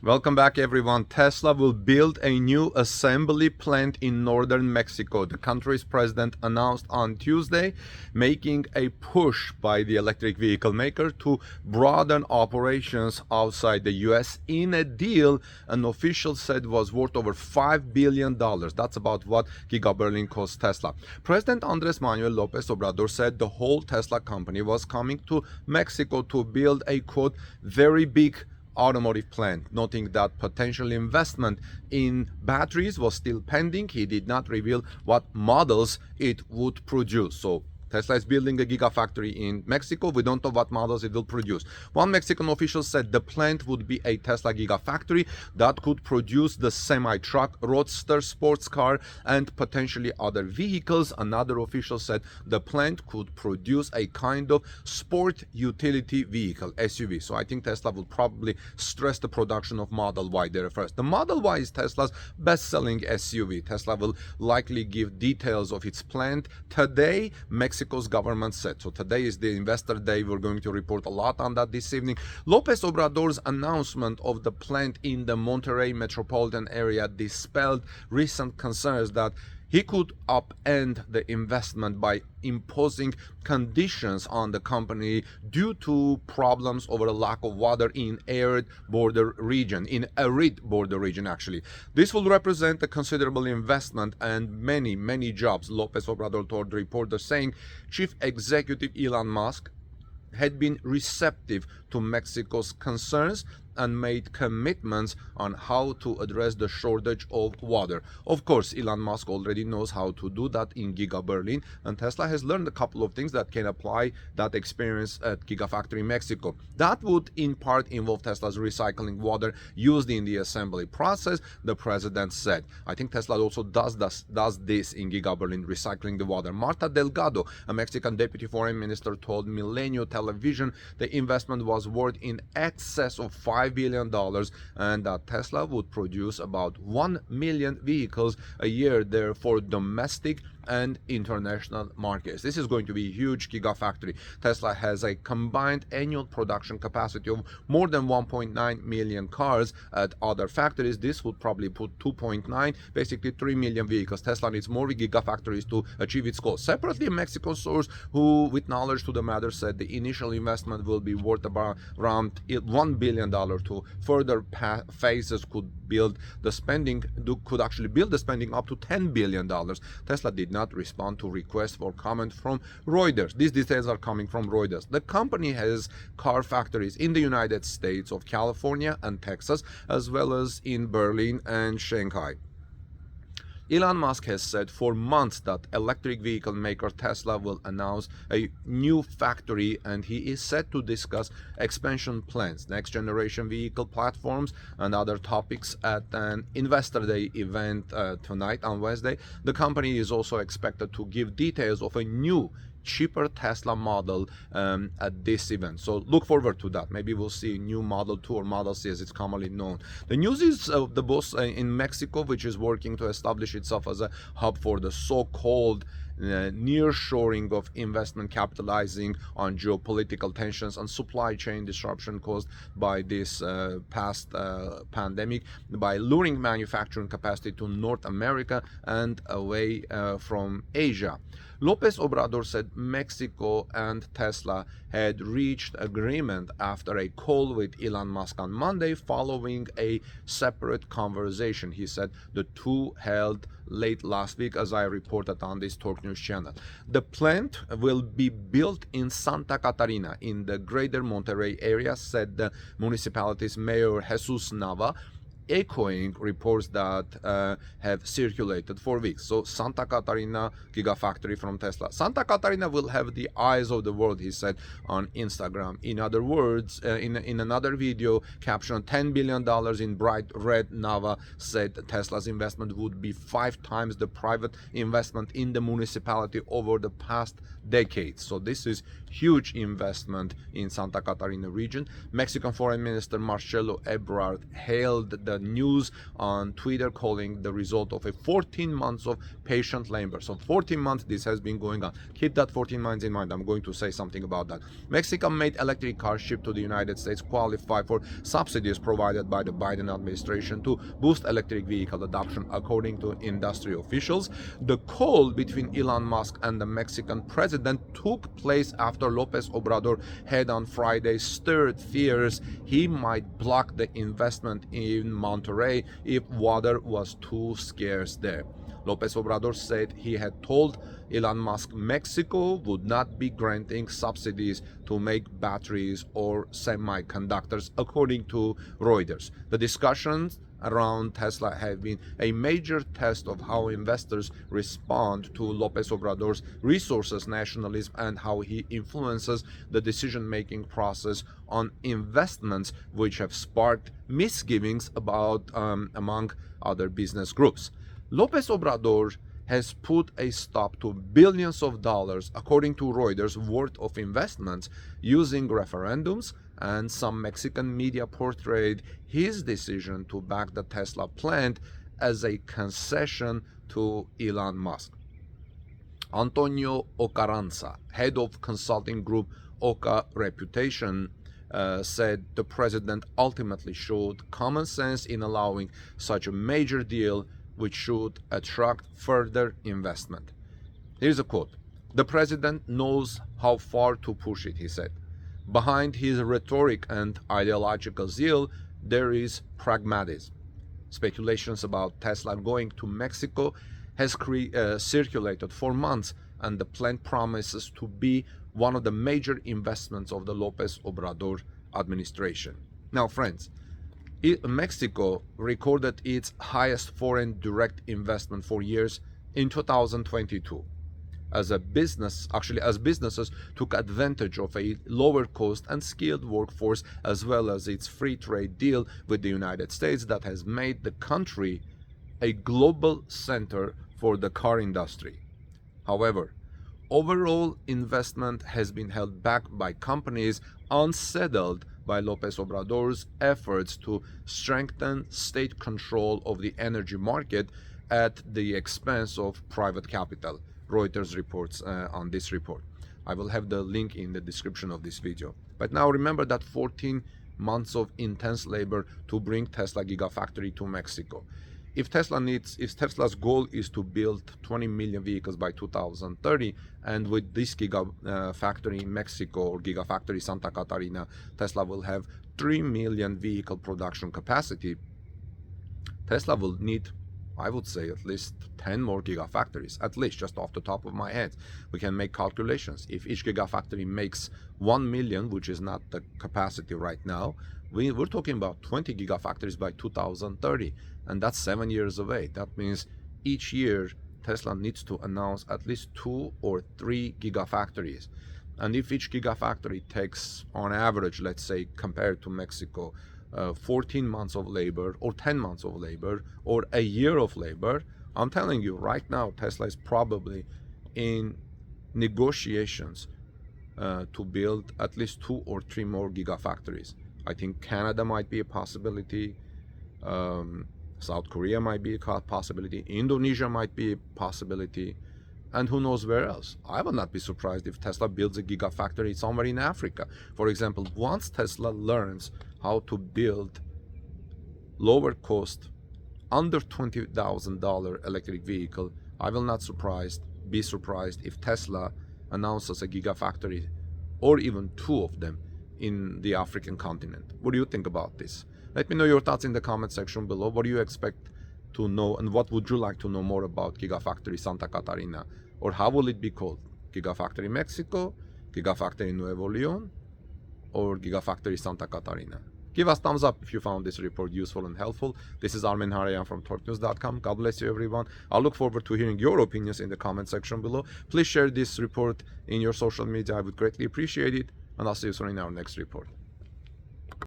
Welcome back, everyone. Tesla will build a new assembly plant in northern Mexico. The country's president announced on Tuesday, making a push by the electric vehicle maker to broaden operations outside the US in a deal an official said was worth over $5 billion. That's about what Giga Berlin cost Tesla. President Andrés Manuel Lopez Obrador said the whole Tesla company was coming to Mexico to build a, quote, very big automotive plant, noting that potential investment in batteries was still pending. He did not reveal what models it would produce. So Tesla is building a gigafactory in Mexico. We don't know what models it will produce. One Mexican official said the plant would be a Tesla gigafactory that could produce the semi-truck, roadster, sports car, and potentially other vehicles. Another official said the plant could produce a kind of sport utility vehicle, SUV. So I think Tesla will probably stress the production of Model Y there first. The Model Y is Tesla's best-selling SUV. Tesla will likely give details of its plant today, Mexico's government said. So today is the investor day. We're going to report a lot on that this evening. Lopez Obrador's announcement of the plant in the Monterrey metropolitan area dispelled recent concerns that he could upend the investment by imposing conditions on the company due to problems over a lack of water in arid border region, actually. This will represent a considerable investment and many jobs, Lopez Obrador told reporters, saying Chief Executive Elon Musk had been receptive to Mexico's concerns and made commitments on how to address the shortage of water. Of course, Elon Musk already knows how to do that in Giga Berlin, and Tesla has learned a couple of things that can apply that experience at Gigafactory Mexico. That would in part involve Tesla's recycling water used in the assembly process, the president said. I think Tesla also does this in Giga Berlin, recycling the water. Marta Delgado, a Mexican deputy foreign minister, told Milenio Television the investment was worth in excess of $5 billion and that Tesla would produce about 1 million vehicles a year there for domestic and international markets. This is going to be a huge gigafactory. Tesla has a combined annual production capacity of more than 1.9 million cars. At other factories, this would probably put 2.9, basically 3 million vehicles. Tesla needs more gigafactories to achieve its goal. Separately, a Mexican source who, with knowledge to the matter, said the initial investment will be worth about around $1 billion. To further phases could actually build the spending up to $10 billion. Tesla did not respond to requests for comment from Reuters. These details are coming from Reuters. The company has car factories in the United States of California and Texas, as well as in Berlin and Shanghai. Elon Musk has said for months that electric vehicle maker Tesla will announce a new factory, and he is set to discuss expansion plans, next generation vehicle platforms, and other topics at an investor day event tonight on Wednesday. The company is also expected to give details of a new cheaper Tesla model at this event. So look forward to that. Maybe we'll see a new Model 2 or Model C as it's commonly known. The news is the boss in Mexico, which is working to establish itself as a hub for the so-called nearshoring of investment, capitalizing on geopolitical tensions and supply chain disruption caused by this past pandemic, by luring manufacturing capacity to North America and away from Asia. Lopez Obrador said Mexico and Tesla had reached agreement after a call with Elon Musk on Monday following a separate conversation. He said the two held late last week, as I reported on this Talk News channel. The plant will be built in Santa Catarina in the greater Monterrey area, said the municipality's mayor Jesus Nava, echoing reports that have circulated for weeks. So Santa Catarina Gigafactory from Tesla. Santa Catarina will have the eyes of the world, he said on Instagram. In other words, in another video captioned $10 billion in bright red, Nava said Tesla's investment would be 5 times the private investment in the municipality over the past decades. So this is huge investment in Santa Catarina region. Mexican Foreign Minister Marcelo Ebrard hailed the news on Twitter, calling the result of a 14 months of patient labor. So 14 months this has been going on. Keep that 14 months in mind. I'm going to say something about that. Mexican-made electric cars shipped to the United States qualify for subsidies provided by the Biden administration to boost electric vehicle adoption, according to industry officials. The call between Elon Musk and the Mexican president took place after Lopez Obrador had on Friday stirred fears he might block the investment in Monterrey if water was too scarce there. Lopez Obrador said he had told Elon Musk Mexico would not be granting subsidies to make batteries or semiconductors, according to Reuters. The discussions around Tesla have been a major test of how investors respond to Lopez Obrador's resources nationalism and how he influences the decision-making process on investments, which have sparked misgivings about among other business groups. Lopez Obrador has put a stop to billions of dollars, according to Reuters, worth of investments using referendums, and some Mexican media portrayed his decision to back the Tesla plant as a concession to Elon Musk. Antonio Ocaranza, head of consulting group Oca Reputation, said the president ultimately showed common sense in allowing such a major deal, which should attract further investment. Here's a quote. "The president knows how far to push it," he said. "Behind his rhetoric and ideological zeal, there is pragmatism." Speculations about Tesla going to Mexico has circulated for months, and the plan promises to be one of the major investments of the Lopez Obrador administration. Now, friends, Mexico recorded its highest foreign direct investment for years in 2022. As businesses took advantage of a lower cost and skilled workforce, as well as its free trade deal with the United States that has made the country a global center for the car industry. However, overall investment has been held back by companies unsettled by Lopez Obrador's efforts to strengthen state control of the energy market at the expense of private capital. Reuters reports on this report. I will have the link in the description of this video. But now remember that 14 months of intense labor to bring Tesla Gigafactory to Mexico. If Tesla's goal is to build 20 million vehicles by 2030, and with this Gigafactory in Mexico or Gigafactory Santa Catarina, Tesla will have 3 million vehicle production capacity. Tesla will need, I would say, at least 10 more Gigafactories, at least, just off the top of my head. We can make calculations. If each Gigafactory makes 1 million, which is not the capacity right now, we're talking about 20 Gigafactories by 2030, and that's 7 years away. That means each year Tesla needs to announce at least 2 or 3 Gigafactories. And if each Gigafactory takes, on average, let's say, compared to Mexico, 14 months of labor or 10 months of labor or a year of labor, I'm telling you right now, Tesla is probably in negotiations to build at least 2 or 3 more Gigafactories. I think Canada might be a possibility. South Korea might be a possibility. Indonesia might be a possibility. And who knows where else. I would not be surprised if Tesla builds a Gigafactory somewhere in Africa. For example, once Tesla learns how to build lower cost, under $20,000 electric vehicle, I will not be surprised if Tesla announces a Gigafactory or even 2 of them in the African continent. What do you think about this? Let me know your thoughts in the comment section below. What do you expect to know, and what would you like to know more about Gigafactory Santa Catarina? Or how will it be called? Gigafactory Mexico, Gigafactory Nuevo León, or Gigafactory Santa Catarina? Give us thumbs up if you found this report useful and helpful. This is Armen Harayan from TorqueNews.com. God bless you, everyone. I'll look forward to hearing your opinions in the comment section below. Please share this report in your social media. I would greatly appreciate it. And I'll see you soon in our next report.